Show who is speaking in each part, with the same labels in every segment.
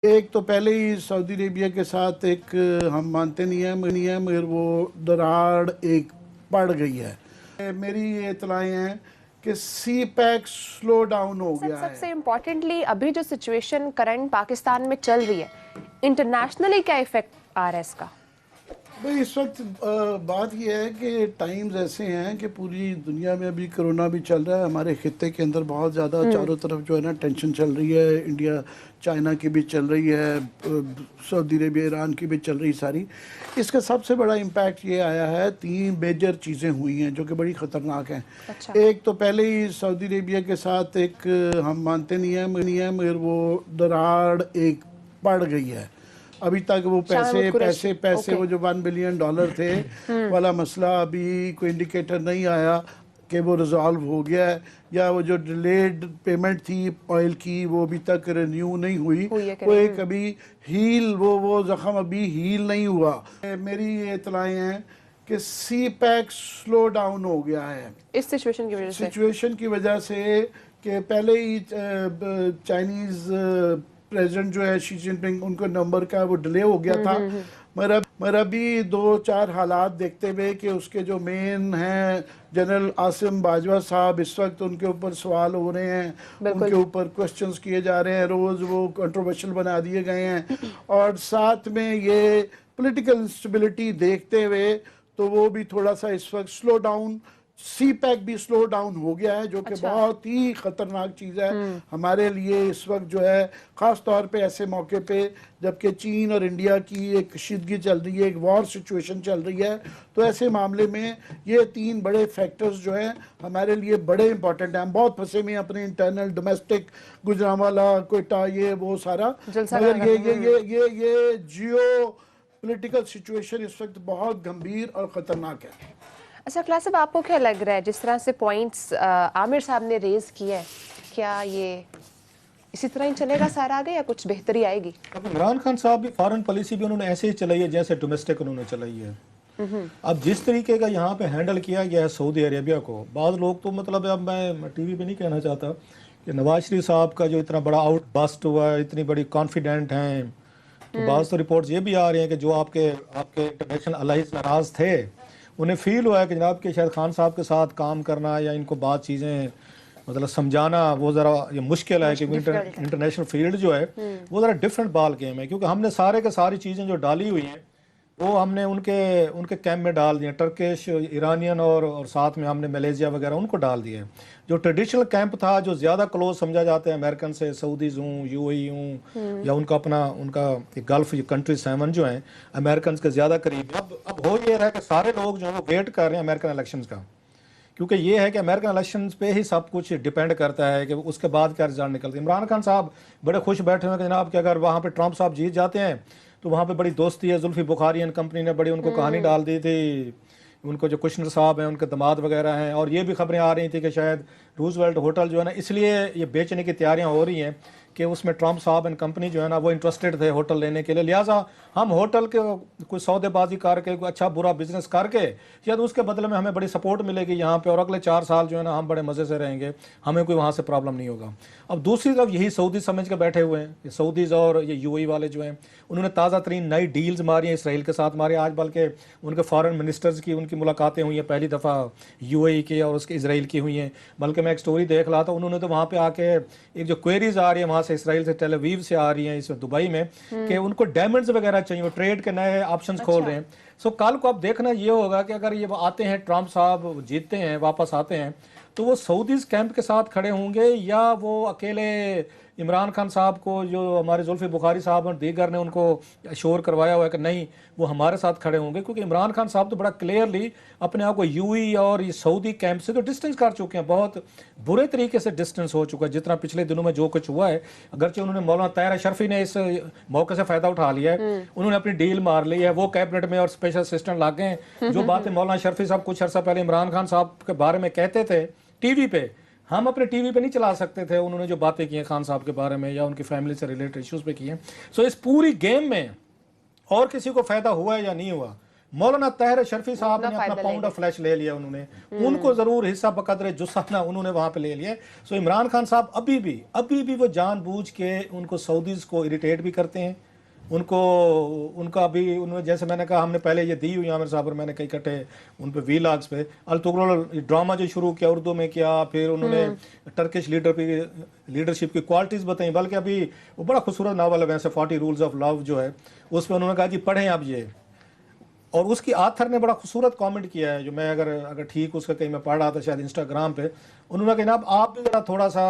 Speaker 1: एक तो पहले ही सऊदी अरेबिया के साथ एक हम मानते नहीं है मगर वो दरार एक पड़ गई है। मेरी ये इतलाएं हैं कि सी पैक स्लो डाउन हो गया है।
Speaker 2: सबसे इम्पोर्टेंटली अभी जो सिचुएशन करंट पाकिस्तान में चल रही है, इंटरनेशनली क्या इफेक्ट आ रहा है इसका?
Speaker 1: भाई इस वक्त बात यह है कि टाइम्स ऐसे हैं कि पूरी दुनिया में अभी कोरोना भी चल रहा है, हमारे खित्ते के अंदर बहुत ज़्यादा चारों तरफ जो है ना टेंशन चल रही है। इंडिया चाइना की भी चल रही है, सऊदी अरेबिया ईरान की भी चल रही सारी। इसका सबसे बड़ा इम्पैक्ट ये आया है, तीन मेजर चीज़ें हुई हैं जो कि बड़ी ख़तरनाक हैं।
Speaker 2: अच्छा।
Speaker 1: एक तो पहले ही सऊदी अरेबिया के साथ एक हम मानते नहीं है मगर वो दरार एक पड़ गई है। अभी तक वो पैसे वो जो $1 बिलियन थे वाला मसला अभी कोई इंडिकेटर नहीं आया कि वो रिजॉल्व हो गया है, या वो जो डिलेड पेमेंट थी ऑयल की वो अभी तक रिन्यू नहीं हुई। वो एक अभी हील वो जख्म अभी हील नहीं हुआ। मेरी ये इतलाएं हैं कि सी पैक स्लो डाउन हो गया है
Speaker 2: इस सिचुएशन की वजह से कि पहले ही चाइनीज प्रेसिडेंट जो है शी जिनपिंग, उनको नंबर का वो डिले हो गया था। मगर अभी दो चार हालात देखते हुए कि उसके जो मेन हैं जनरल आसिम बाजवा साहब, इस वक्त उनके ऊपर सवाल हो रहे हैं, उनके ऊपर क्वेश्चंस किए जा रहे हैं, रोज़ वो कंट्रोवर्शियल बना दिए गए हैं। और साथ में ये पॉलिटिकल इंस्टेबिलिटी देखते हुए तो वो भी थोड़ा सा इस वक्त स्लो डाउन, सी पैक भी स्लो डाउन हो गया है, जो कि बहुत ही खतरनाक चीज़ है हमारे लिए इस वक्त जो है, ख़ास तौर पे ऐसे मौके पे जबकि चीन और इंडिया की एक कशीदगी चल रही है, एक वॉर सिचुएशन चल रही है। तो ऐसे मामले में ये तीन बड़े फैक्टर्स जो हैं हमारे लिए बड़े इंपॉर्टेंट हैं। हम बहुत फंसे में अपने इंटरनल डोमेस्टिक गुजरांवाला कोयटा ये वो सारा, मगर ये जियो पॉलिटिकल सिचुएशन इस वक्त बहुत गंभीर और ख़तरनाक है। अच्छा अखलाक साहब, आपको क्या लग रहा है जिस तरह से पॉइंट्स आमिर साहब ने रेज किया है, क्या ये इसी तरह ही चलेगा सारा आगे या कुछ बेहतरी आएगी?
Speaker 3: अब इमरान खान साहब भी फॉरेन पॉलिसी भी उन्होंने ऐसे ही चलाई है जैसे डोमेस्टिक उन्होंने चलाई है। अब जिस तरीके का यहाँ पे हैंडल किया गया है सऊदी अरेबिया को, बाद लोग तो मतलब, अब मैं टीवी पे नहीं कहना चाहता कि नवाज शरीफ साहब का जो इतना बड़ा आउट बस्ट हुआ है, इतनी बड़ी कॉन्फिडेंट हैं, तो बाज़ तो रिपोर्ट्स ये भी आ रही हैं कि जो आपके इंटरनेशनल अलाइज नाराज थे, उन्हें फील हुआ है कि जनाब के शायद खान साहब के साथ काम करना या इनको बात चीज़ें मतलब समझाना वो ज़रा ये मुश्किल है, क्योंकि इंटरनेशनल फील्ड जो है वो ज़रा डिफरेंट बाल गेम है। क्योंकि हमने सारे के सारी चीज़ें जो डाली हुई हैं वो हमने उनके कैंप में डाल दिए, टर्किश, ईरानियन और साथ में हमने मलेशिया वगैरह उनको डाल दिए। जो ट्रेडिशनल कैंप था, जो ज़्यादा क्लोज समझा जाता है अमेरिकन से, सऊदीज़ हूँ, यूएई हूँ, या उनका गल्फ कंट्री 7 जो हैं अमेरिकन के ज़्यादा करीब। अब हो ये रहा है कि सारे लोग जो है वो वेट कर रहे हैं अमेरिकन इलेक्शन का, क्योंकि ये है कि अमेरिकन इलेक्शन पे ही सब कुछ डिपेंड करता है कि उसके बाद क्या रिजल्ट निकलते हैं। इमरान खान साहब बड़े खुश बैठे हुए हैं जनाब कि अगर वहाँ पे ट्रंप साहब जीत जाते हैं तो वहाँ पे बड़ी दोस्ती है। जुल्फी बुखारी एंड कंपनी ने बड़ी उनको कहानी डाल दी थी, उनको जो कुशनर साहब हैं उनके दामाद वगैरह हैं, और ये भी खबरें आ रही थी कि शायद रूजवेल्ट होटल जो है ना, इसलिए ये बेचने की तैयारियां हो रही हैं कि उसमें ट्रंप साहब एंड कंपनी जो है ना वो इंटरेस्टेड थे होटल लेने के लिए। लिहाजा हम होटल के कोई सौदेबाजी करके कोई अच्छा बुरा बिजनेस करके शायद उसके बदले में हमें बड़ी सपोर्ट मिलेगी यहाँ पे, और अगले 4 साल जो है ना हम बड़े मज़े से रहेंगे, हमें कोई वहाँ से प्रॉब्लम नहीं होगा। अब दूसरी तरफ यही सऊदी समझ के बैठे हुए हैं, ये सऊदीज़ और ये यूएई वाले जो हैं, उन्होंने ताज़ा तरीन नई डील्स मारी हैं इसराइल के साथ मारी। आज बल्कि उनके फॉरेन मिनिस्टर्स की उनकी मुलाकातें हुई हैं, पहली दफ़ा यूएई की और उसके इसराइल की हुई हैं। बल्कि मैं एक स्टोरी देख रहा था, उन्होंने तो वहाँ पे आके एक जो क्वेरीज आ रही है वहाँ से इसराइल से, टेल अवीव से आ रही हैं इस दुबई में, कि उनको डायमंड्स वगैरह चाहिए, वो ट्रेड के नए ऑप्शंस खोल रहे हैं। सो कल को अब देखना ये होगा कि अगर ये आते हैं, ट्रंप साहब जीतते हैं, वापस आते हैं, तो वो सऊदीज कैंप के साथ खड़े होंगे या वो अकेले इमरान खान साहब को, जो हमारे जुल्फी बुखारी साहब और दीगर ने उनको शोर करवाया हुआ है कि नहीं वो हमारे साथ खड़े होंगे। क्योंकि इमरान खान साहब तो बड़ा क्लियरली अपने आप को यूएई और ये सऊदी कैंप से तो डिस्टेंस कर चुके हैं, बहुत बुरे तरीके से डिस्टेंस हो चुका है। जितना पिछले दिनों में जो कुछ हुआ है, अगरचे उन्होंने मौलाना ताहिर अशरफी ने इस मौके से फ़ायदा उठा लिया है, उन्होंने अपनी डील मार ली है, वो कैबिनेट में और स्पेशल असिस्टेंट लाग गए हैं। जो बातें मौलाना अशरफी साहब कुछ अर्सा पहले इमरान खान साहब के बारे में कहते थे टीवी पे, हम अपने टीवी पे नहीं चला सकते थे। उन्होंने जो बातें की हैं खान साहब के बारे में या उनकी फैमिली से रिलेटेड इश्यूज पे की हैं। सो इस पूरी गेम में और किसी को फ़ायदा हुआ है या नहीं हुआ, मौलाना ताहिर शर्फी साहब ने
Speaker 2: अपना
Speaker 3: अपना
Speaker 2: फायदा
Speaker 3: पाउंड ऑफ फ्लैश ले लिया उन्होंने, उनको जरूर हिस्सा बकदर जुस्साना उन्होंने वहां पे ले लिया। सो इमरान खान साहब अभी भी वो जानबूझ के उनको सऊदीज को इरिटेट भी करते हैं, उनका अभी उन्होंने, जैसे मैंने कहा, हमने पहले ये दी हुई आमिर साहब और मैंने कई इकट्ठे उन पे वीलॉग्स पे अल ड्रामा जो शुरू किया उर्दू में किया, फिर उन्होंने टर्किश लीडरशिप की क्वालिटीज़ बताई, बल्कि अभी वो बड़ा खूबसूरत नावल है वैसे 40 रूल्स ऑफ लव जो है, उसमें उन्होंने कहा जी पढ़ें आप ये, और उसकी आथर ने बड़ा खूबसूरत कमेंट किया है जो मैं अगर ठीक उसका कहीं मैं पढ़ रहा था शायद इंस्टाग्राम पे, उन्होंने कहा जनाब आप भी जरा थोड़ा सा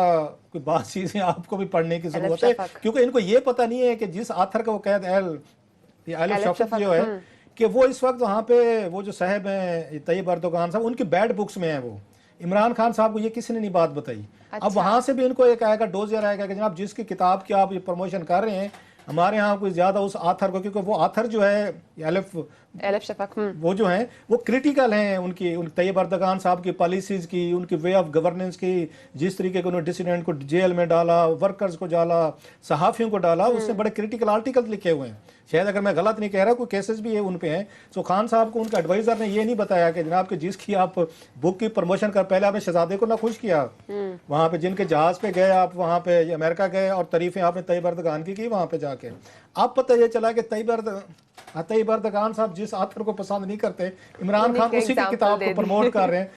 Speaker 3: कोई बात चीज़ें आपको भी पढ़ने की ज़रूरत है, क्योंकि इनको ये पता नहीं है कि जिस आथर का वो कैद एल शफक जो है कि वो इस वक्त वहाँ पे वो जो साहब हैं तैयब अर्दोगान साहब, उनकी बैड बुक्स में है वो। इमरान खान साहब को ये किसी ने नहीं बात बताई। अब वहाँ से भी इनको एक आएगा डोजियर आएगा कि जनाब जिसकी किताब की आप ये प्रमोशन कर रहे हैं हमारे यहाँ कोई ज्यादा उस आथर को, क्योंकि वो आथर जो है एलिफ शफक वो जो है वो क्रिटिकल हैं उनकी तैयब अर्दोगान साहब की पॉलिसीज की, उनकी वे ऑफ गवर्नेंस की, जिस तरीके के उन्होंने डिसिडेंट को जेल में डाला, वर्कर्स को डाला, सहाफियों को डाला, उससे बड़े क्रिटिकल आर्टिकल लिखे हुए हैं। शायद अगर मैं गलत नहीं कह रहा, कोई केसेस भी है उन पे हैं। सो खान साहब को उनका एडवाइजर ने ये नहीं बताया कि जनाब कि जिसकी आप बुक की प्रमोशन कर, पहले आपने शहजादे को ना खुश किया वहां पे, जिनके जहाज पे गए आप वहां पे अमेरिका गए और तारीफें आपने तैयब अर्दोगान की वहां पे जाके, अब पता ये चला कि तैयब अर्दोगान साहब जिस आथर को पसंद नहीं करते, इमरान खान उसी की किताब को प्रमोट कर रहे हैं।